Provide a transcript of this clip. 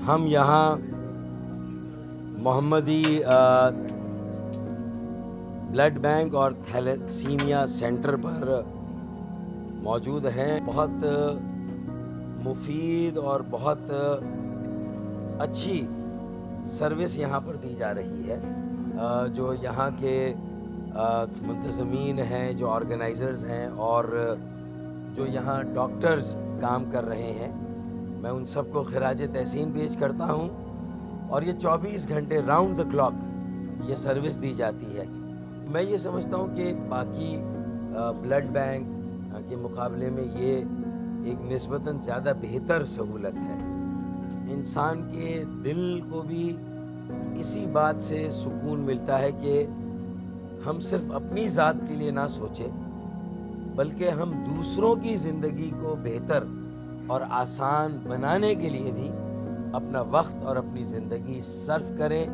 ہم یہاں محمدی بلڈ بینک اور تھیلیسیمیا سینٹر پر موجود ہیں. بہت مفید اور بہت اچھی سروس یہاں پر دی جا رہی ہے. جو یہاں کے منتظمین ہیں، جو آرگنائزرز ہیں اور جو یہاں ڈاکٹرز کام کر رہے ہیں، میں ان سب کو خراج تحسین پیش کرتا ہوں. اور یہ 24 گھنٹے راؤنڈ دا کلاک یہ سروس دی جاتی ہے. میں یہ سمجھتا ہوں کہ باقی بلڈ بینک کے مقابلے میں یہ ایک نسبتاً زیادہ بہتر سہولت ہے. انسان کے دل کو بھی اسی بات سے سکون ملتا ہے کہ ہم صرف اپنی ذات کے لیے نہ سوچیں، بلکہ ہم دوسروں کی زندگی کو بہتر اور آسان بنانے کے لیے بھی اپنا وقت اور اپنی زندگی صرف کریں